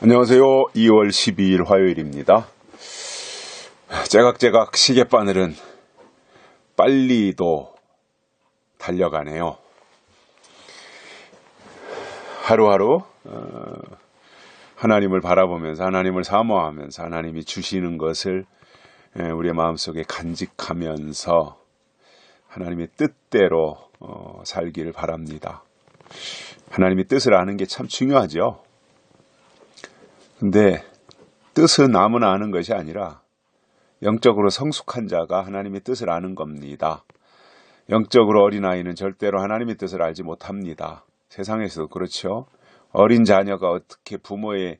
안녕하세요. 2월 12일 화요일입니다. 제각제각 시계바늘은 빨리도 달려가네요. 하루하루 하나님을 바라보면서 하나님을 사모하면서 하나님이 주시는 것을 우리의 마음속에 간직하면서 하나님의 뜻대로 살기를 바랍니다. 하나님의 뜻을 아는 게 참 중요하죠. 근데 뜻은 아무나 아는 것이 아니라 영적으로 성숙한 자가 하나님의 뜻을 아는 겁니다. 영적으로 어린아이는 절대로 하나님의 뜻을 알지 못합니다. 세상에서도 그렇죠. 어린 자녀가 어떻게 부모의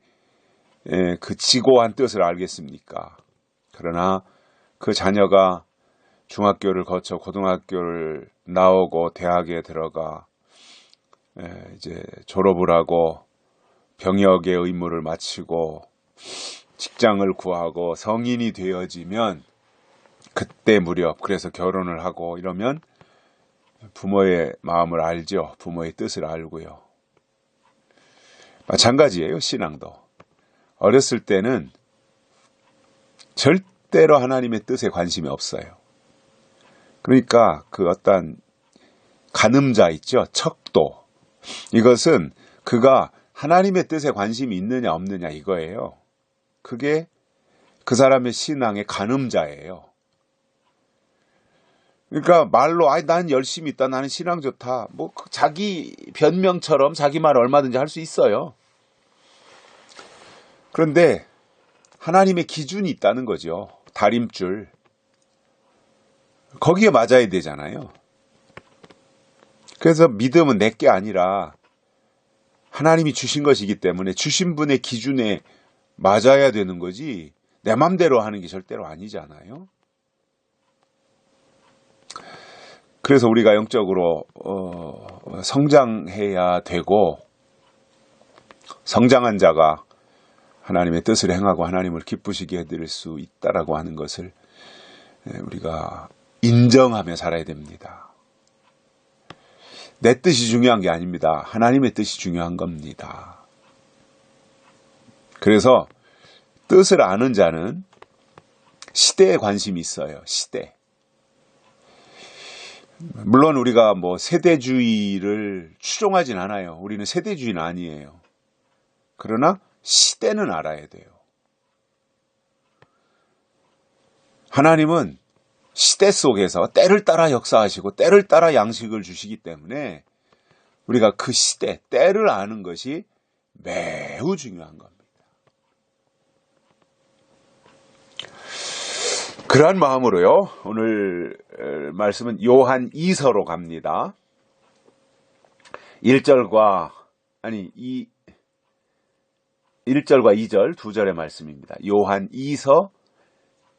그 지고한 뜻을 알겠습니까? 그러나 그 자녀가 중학교를 거쳐 고등학교를 나오고 대학에 들어가 이제 졸업을 하고 병역의 의무를 마치고 직장을 구하고 성인이 되어지면 그때 무렵 그래서 결혼을 하고 이러면 부모의 마음을 알죠. 부모의 뜻을 알고요. 마찬가지예요. 신앙도. 어렸을 때는 절대로 하나님의 뜻에 관심이 없어요. 그러니까 그 어떤 간음자 있죠. 척도. 이것은 그가 하나님의 뜻에 관심이 있느냐 없느냐 이거예요. 그게 그 사람의 신앙의 간음자예요. 그러니까 말로 난 열심히 있다. 나는 신앙 좋다. 뭐 자기 변명처럼 자기 말 얼마든지 할 수 있어요. 그런데 하나님의 기준이 있다는 거죠. 다림줄. 거기에 맞아야 되잖아요. 그래서 믿음은 내게 아니라 하나님이 주신 것이기 때문에 주신 분의 기준에 맞아야 되는 거지 내 맘대로 하는 게 절대로 아니잖아요. 그래서 우리가 영적으로 성장해야 되고 성장한 자가 하나님의 뜻을 행하고 하나님을 기쁘시게 해드릴 수 있다라고 하는 것을 우리가 인정하며 살아야 됩니다. 내 뜻이 중요한 게 아닙니다. 하나님의 뜻이 중요한 겁니다. 그래서 뜻을 아는 자는 시대에 관심이 있어요. 시대. 물론 우리가 뭐 세대주의를 추종하진 않아요. 우리는 세대주의는 아니에요. 그러나 시대는 알아야 돼요. 하나님은 시대 속에서 때를 따라 역사하시고 때를 따라 양식을 주시기 때문에 우리가 그 시대, 때를 아는 것이 매우 중요한 겁니다. 그러한 마음으로요. 오늘 말씀은 요한 2서로 갑니다. 1절과 2절 두 절의 말씀입니다. 요한 2서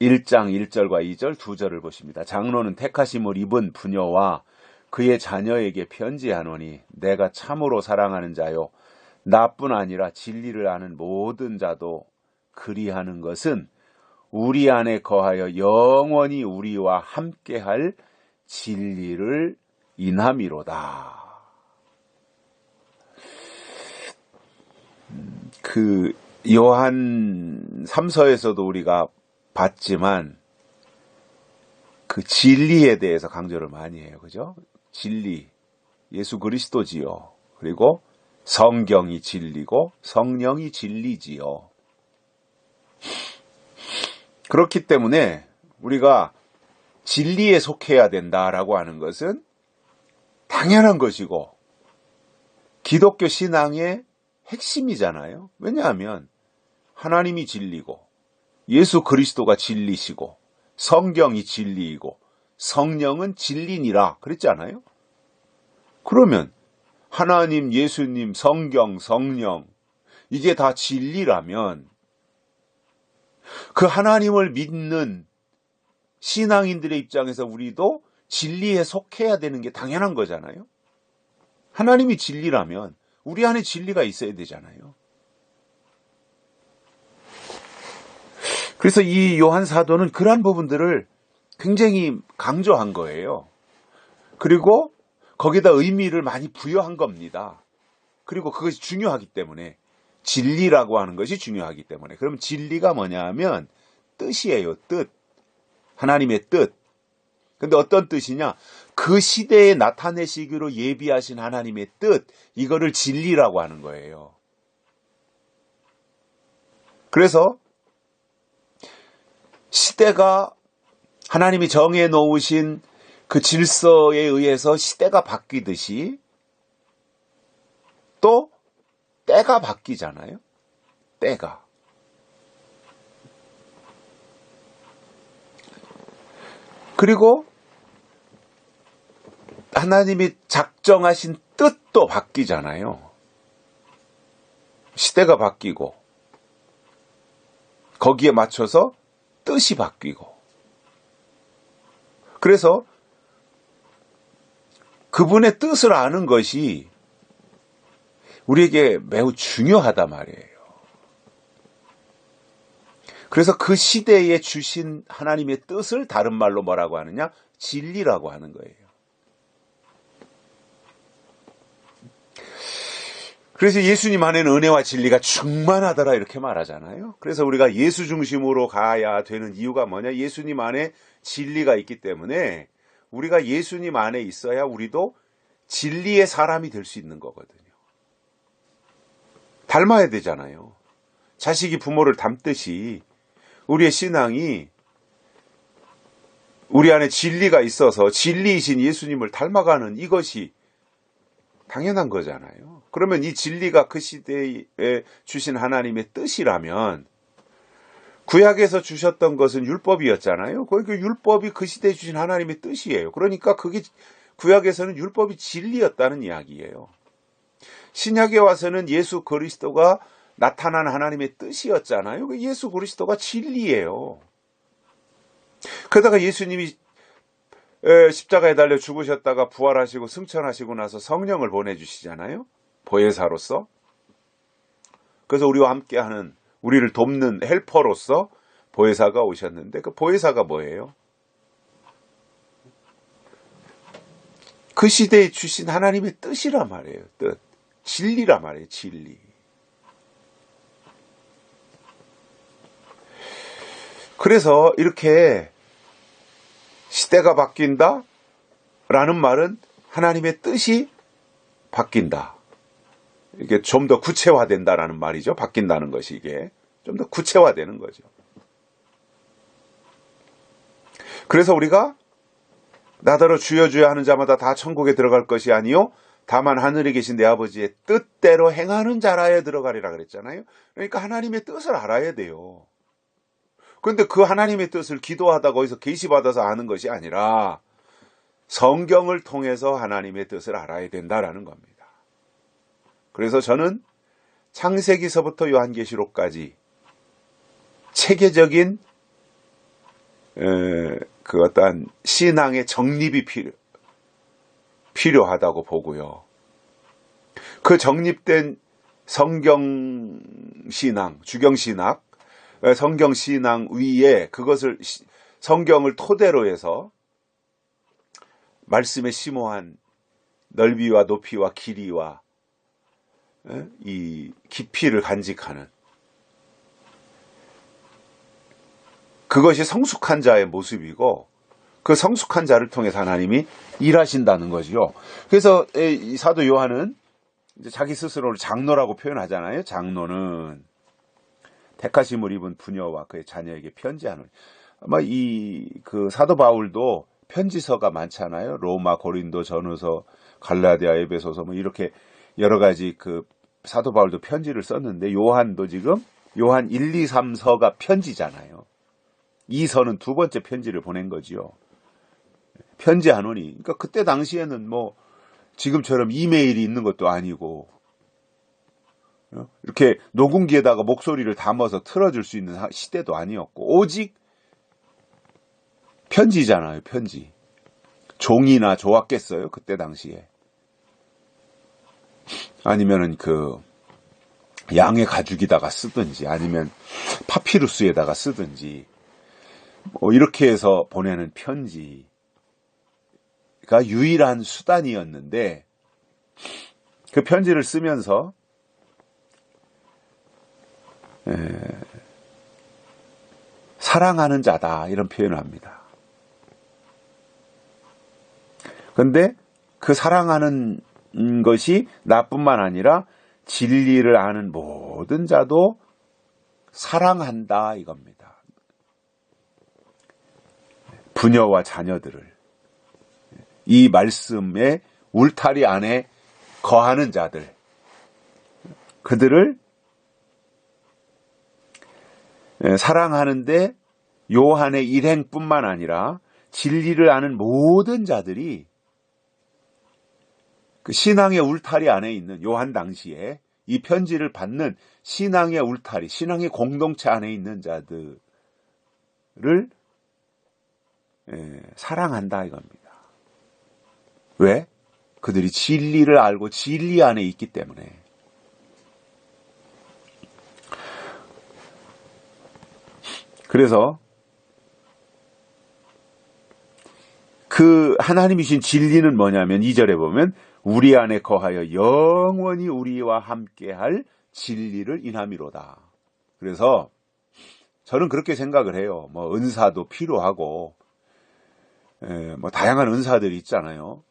1장 1절과 2절 두 절을 보십니다. 장로는 택하심을 입은 부녀와 그의 자녀에게 편지하노니 내가 참으로 사랑하는 자요 나뿐 아니라 진리를 아는 모든 자도 그리하는 것은 우리 안에 거하여 영원히 우리와 함께할 진리를 인함이로다. 그 요한 3서에서도 우리가 봤지만 그 진리에 대해서 강조를 많이 해요. 그죠? 진리, 예수 그리스도지요. 그리고 성경이 진리고 성령이 진리지요. 그렇기 때문에 우리가 진리에 속해야 된다라고 하는 것은 당연한 것이고 기독교 신앙의 핵심이잖아요. 왜냐하면 하나님이 진리고 예수 그리스도가 진리시고 성경이 진리이고 성령은 진리니라 그랬잖아요. 그러면 하나님, 예수님, 성경, 성령 이게 다 진리라면 그 하나님을 믿는 신앙인들의 입장에서 우리도 진리에 속해야 되는 게 당연한 거잖아요. 하나님이 진리라면 우리 안에 진리가 있어야 되잖아요. 그래서 이 요한 사도는 그러한 부분들을 굉장히 강조한 거예요. 그리고 거기다 의미를 많이 부여한 겁니다. 그리고 그것이 중요하기 때문에 진리라고 하는 것이 중요하기 때문에. 그럼 진리가 뭐냐 하면 뜻이에요. 뜻. 하나님의 뜻. 근데 어떤 뜻이냐? 그 시대에 나타내시기로 예비하신 하나님의 뜻. 이거를 진리라고 하는 거예요. 그래서 시대가 하나님이 정해 놓으신 그 질서에 의해서 시대가 바뀌듯이 또 때가 바뀌잖아요. 때가. 그리고 하나님이 작정하신 뜻도 바뀌잖아요. 시대가 바뀌고 거기에 맞춰서 뜻이 바뀌고. 그래서 그분의 뜻을 아는 것이 우리에게 매우 중요하단 말이에요. 그래서 그 시대에 주신 하나님의 뜻을 다른 말로 뭐라고 하느냐? 진리라고 하는 거예요. 그래서 예수님 안에는 은혜와 진리가 충만하더라 이렇게 말하잖아요. 그래서 우리가 예수 중심으로 가야 되는 이유가 뭐냐? 예수님 안에 진리가 있기 때문에 우리가 예수님 안에 있어야 우리도 진리의 사람이 될 수 있는 거거든요. 닮아야 되잖아요. 자식이 부모를 닮듯이 우리의 신앙이 우리 안에 진리가 있어서 진리이신 예수님을 닮아가는 이것이 당연한 거잖아요. 그러면 이 진리가 그 시대에 주신 하나님의 뜻이라면 구약에서 주셨던 것은 율법이었잖아요. 그 율법이 그 시대에 주신 하나님의 뜻이에요. 그러니까 그게 구약에서는 율법이 진리였다는 이야기예요. 신약에 와서는 예수 그리스도가 나타난 하나님의 뜻이었잖아요. 예수 그리스도가 진리예요. 그러다가 예수님이 십자가에 달려 죽으셨다가 부활하시고 승천하시고 나서 성령을 보내주시잖아요. 보혜사로서. 그래서 우리와 함께하는, 우리를 돕는 헬퍼로서 보혜사가 오셨는데 그 보혜사가 뭐예요? 그 시대에 주신 하나님의 뜻이란 말이에요. 뜻. 진리란 말이에요. 진리. 그래서 이렇게 시대가 바뀐다 라는 말은 하나님의 뜻이 바뀐다. 이게 좀 더 구체화된다라는 말이죠. 바뀐다는 것이 이게 좀 더 구체화되는 거죠. 그래서 우리가 나더러 주여 주여 하는 자마다 다 천국에 들어갈 것이 아니요 다만 하늘에 계신 내 아버지의 뜻대로 행하는 자라에 들어가리라 그랬잖아요. 그러니까 하나님의 뜻을 알아야 돼요. 그런데 그 하나님의 뜻을 기도하다가 거기서 계시받아서 아는 것이 아니라 성경을 통해서 하나님의 뜻을 알아야 된다라는 겁니다. 그래서 저는 창세기서부터 요한계시록까지 체계적인 그 어떤 신앙의 정립이 필요하다고 보고요. 그 정립된 성경신앙, 주경신학, 성경신앙 위에 그것을 성경을 토대로 해서 말씀에 심오한 넓이와 높이와 길이와 이 깊이를 간직하는 그것이 성숙한 자의 모습이고 그 성숙한 자를 통해서 하나님이 일하신다는 거지요. 그래서 이 사도 요한은 이제 자기 스스로를 장로라고 표현하잖아요. 장로는 택하심을 입은 부녀와 그의 자녀에게 편지하는. 아마 그 사도 바울도 편지서가 많잖아요. 로마, 고린도, 전후서, 갈라디아, 에베소서 뭐 이렇게 여러 가지 그 사도 바울도 편지를 썼는데 요한도 지금 요한 1, 2, 3서가 편지잖아요. 이 서는 두 번째 편지를 보낸 거지요. 편지하노니. 그러니까 그때 당시에는 뭐 지금처럼 이메일이 있는 것도 아니고 이렇게 녹음기에다가 목소리를 담아서 틀어줄 수 있는 시대도 아니었고 오직 편지잖아요. 편지. 종이나 좋았겠어요. 그때 당시에. 아니면은 그 양의 가죽에다가 쓰든지 아니면 파피루스에다가 쓰든지 뭐 이렇게 해서 보내는 편지가 유일한 수단이었는데 그 편지를 쓰면서 사랑하는 자다 이런 표현을 합니다. 그런데 그 사랑하는 것이 나뿐만 아니라 진리를 아는 모든 자도 사랑한다 이겁니다. 부녀와 자녀들을 이 말씀의 울타리 안에 거하는 자들, 그들을 사랑하는데 요한의 일행뿐만 아니라 진리를 아는 모든 자들이 그 신앙의 울타리 안에 있는 요한 당시에 이 편지를 받는 신앙의 울타리, 신앙의 공동체 안에 있는 자들을 사랑한다 이겁니다. 왜? 그들이 진리를 알고 진리 안에 있기 때문에. 그래서 그 하나님이 주신 진리는 뭐냐면 2절에 보면 우리 안에 거하여 영원히 우리와 함께할 진리를 인함이로다. 그래서 저는 그렇게 생각을 해요. 뭐 은사도 필요하고 뭐 다양한 은사들이 있잖아요.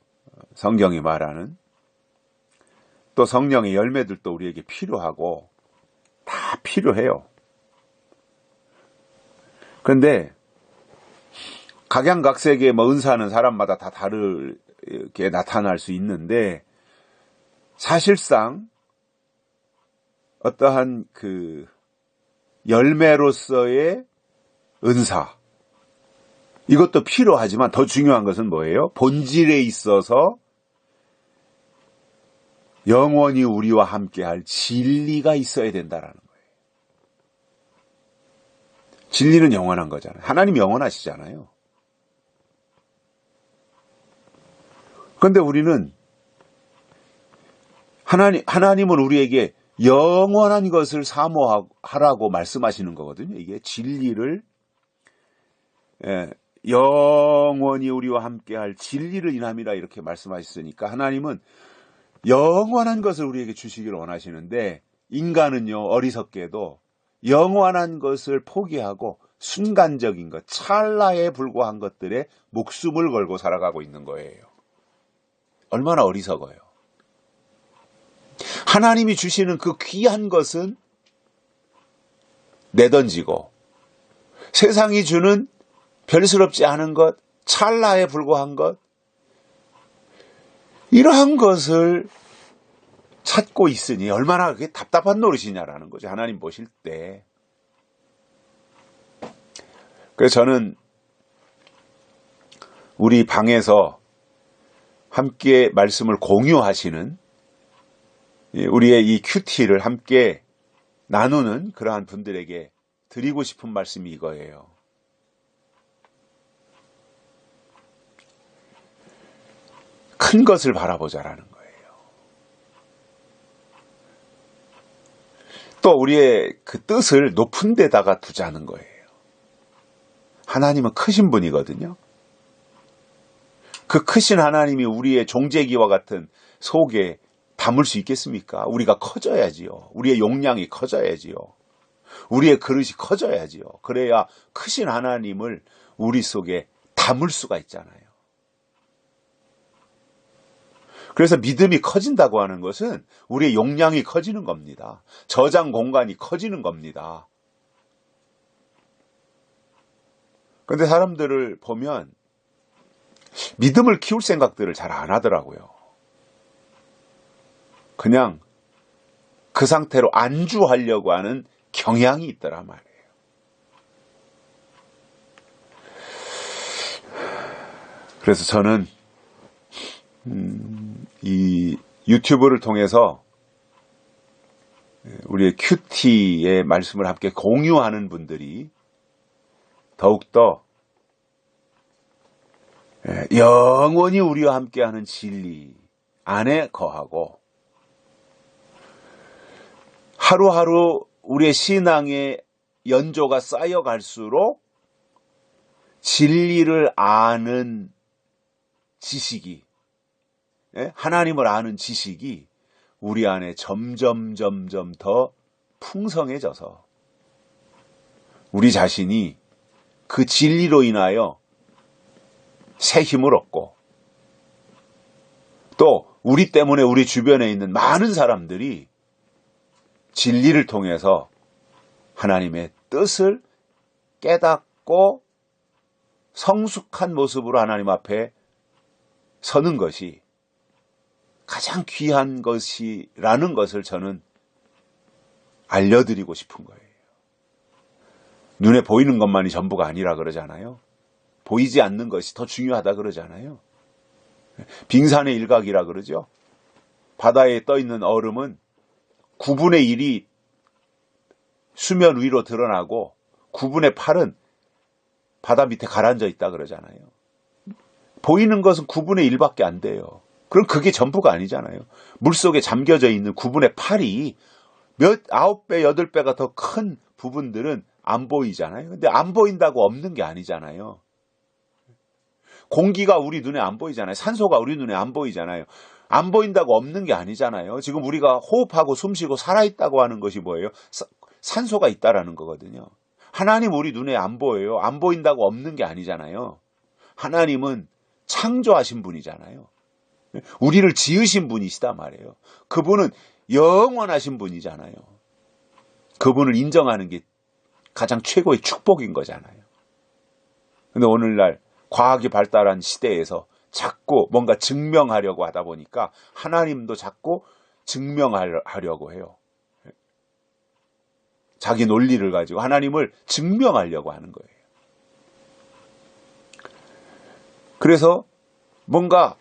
성경이 말하는 또 성령의 열매들도 우리에게 필요하고 다 필요해요. 그런데 각양각색의 뭐 은사는 사람마다 다 다르게 나타날 수 있는데 사실상 어떠한 그 열매로서의 은사 이것도 필요하지만 더 중요한 것은 뭐예요? 본질에 있어서 영원히 우리와 함께할 진리가 있어야 된다라는 거예요. 진리는 영원한 거잖아요. 하나님 영원하시잖아요. 그런데 우리는 하나님은 우리에게 영원한 것을 사모하라고 말씀하시는 거거든요. 이게 진리를 영원히 우리와 함께할 진리를 인함이라 이렇게 말씀하셨으니까 하나님은 영원한 것을 우리에게 주시기를 원하시는데 인간은요 어리석게도 영원한 것을 포기하고 순간적인 것, 찰나에 불과한 것들에 목숨을 걸고 살아가고 있는 거예요. 얼마나 어리석어요. 하나님이 주시는 그 귀한 것은 내던지고 세상이 주는 별스럽지 않은 것, 찰나에 불과한 것, 이러한 것을 찾고 있으니 얼마나 그게 답답한 노릇이냐라는 거죠. 하나님 보실 때. 그래서 저는 우리 방에서 함께 말씀을 공유하시는 우리의 이 큐티를 함께 나누는 그러한 분들에게 드리고 싶은 말씀이 이거예요. 큰 것을 바라보자라는 거예요. 또 우리의 그 뜻을 높은 데다가 두자는 거예요. 하나님은 크신 분이거든요. 그 크신 하나님이 우리의 종재기와 같은 속에 담을 수 있겠습니까? 우리가 커져야지요. 우리의 용량이 커져야지요. 우리의 그릇이 커져야지요. 그래야 크신 하나님을 우리 속에 담을 수가 있잖아요. 그래서 믿음이 커진다고 하는 것은 우리의 용량이 커지는 겁니다. 저장 공간이 커지는 겁니다. 그런데 사람들을 보면 믿음을 키울 생각들을 잘 안 하더라고요. 그냥 그 상태로 안주하려고 하는 경향이 있더라 말이에요. 그래서 저는 이 유튜브를 통해서 우리의 큐티의 말씀을 함께 공유하는 분들이 더욱더 영원히 우리와 함께하는 진리 안에 거하고 하루하루 우리의 신앙의 연조가 쌓여갈수록 진리를 아는 지식이, 하나님을 아는 지식이 우리 안에 점점 더 풍성해져서 우리 자신이 그 진리로 인하여 새 힘을 얻고 또 우리 때문에 우리 주변에 있는 많은 사람들이 진리를 통해서 하나님의 뜻을 깨닫고 성숙한 모습으로 하나님 앞에 서는 것이 가장 귀한 것이라는 것을 저는 알려드리고 싶은 거예요. 눈에 보이는 것만이 전부가 아니라 그러잖아요. 보이지 않는 것이 더 중요하다 그러잖아요. 빙산의 일각이라 그러죠. 바다에 떠있는 얼음은 9분의 1이 수면 위로 드러나고 9분의 8은 바다 밑에 가라앉아 있다 그러잖아요. 보이는 것은 9분의 1밖에 안 돼요. 그럼 그게 전부가 아니잖아요. 물속에 잠겨져 있는 9분의 8이 9배, 8배가 더 큰 부분들은 안 보이잖아요. 근데 안 보인다고 없는 게 아니잖아요. 공기가 우리 눈에 안 보이잖아요. 산소가 우리 눈에 안 보이잖아요. 안 보인다고 없는 게 아니잖아요. 지금 우리가 호흡하고 숨쉬고 살아있다고 하는 것이 뭐예요? 산소가 있다라는 거거든요. 하나님 우리 눈에 안 보여요. 안 보인다고 없는 게 아니잖아요. 하나님은 창조하신 분이잖아요. 우리를 지으신 분이시단 말이에요. 그분은 영원하신 분이잖아요. 그분을 인정하는 게 가장 최고의 축복인 거잖아요. 근데 오늘날 과학이 발달한 시대에서 자꾸 뭔가 증명하려고 하다 보니까 하나님도 자꾸 증명하려고 해요. 자기 논리를 가지고 하나님을 증명하려고 하는 거예요. 그래서 뭔가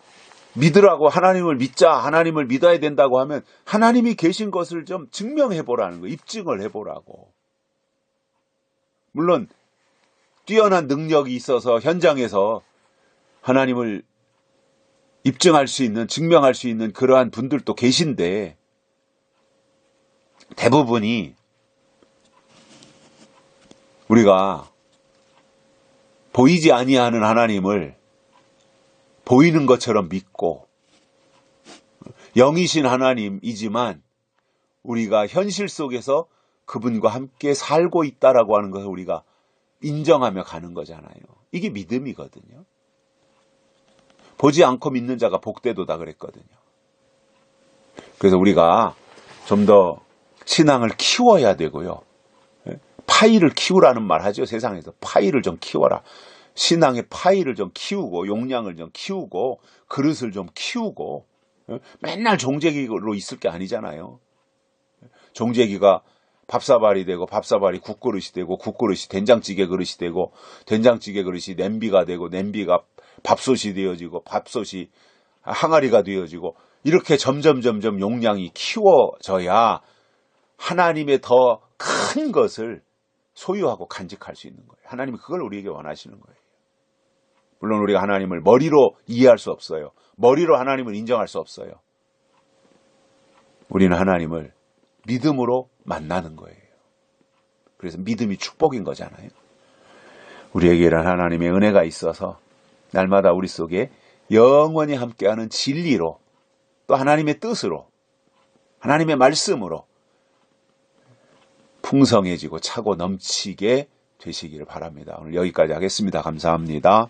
믿으라고 하나님을 믿자, 하나님을 믿어야 된다고 하면 하나님이 계신 것을 좀 증명해보라는 거예요. 입증을 해보라고. 물론 뛰어난 능력이 있어서 현장에서 하나님을 입증할 수 있는, 증명할 수 있는 그러한 분들도 계신데 대부분이 우리가 보이지 아니하는 하나님을 보이는 것처럼 믿고 영이신 하나님이지만 우리가 현실 속에서 그분과 함께 살고 있다라고 하는 것을 우리가 인정하며 가는 거잖아요. 이게 믿음이거든요. 보지 않고 믿는 자가 복되도다 그랬거든요. 그래서 우리가 좀 더 신앙을 키워야 되고요. 파이를 키우라는 말 하죠. 세상에서 파이를 좀 키워라. 신앙의 파이를 좀 키우고 용량을 좀 키우고 그릇을 좀 키우고 맨날 종재기로 있을 게 아니잖아요. 종재기가 밥사발이 되고 밥사발이 국그릇이 되고 국그릇이 된장찌개 그릇이 되고 된장찌개 그릇이 냄비가 되고 냄비가 밥솥이 되어지고 밥솥이 항아리가 되어지고 이렇게 점점 용량이 키워져야 하나님의 더 큰 것을 소유하고 간직할 수 있는 거예요. 하나님이 그걸 우리에게 원하시는 거예요. 물론 우리가 하나님을 머리로 이해할 수 없어요. 머리로 하나님을 인정할 수 없어요. 우리는 하나님을 믿음으로 만나는 거예요. 그래서 믿음이 축복인 거잖아요. 우리에게 이런 하나님의 은혜가 있어서 날마다 우리 속에 영원히 함께하는 진리로 또 하나님의 뜻으로 하나님의 말씀으로 풍성해지고 차고 넘치게 되시기를 바랍니다. 오늘 여기까지 하겠습니다. 감사합니다.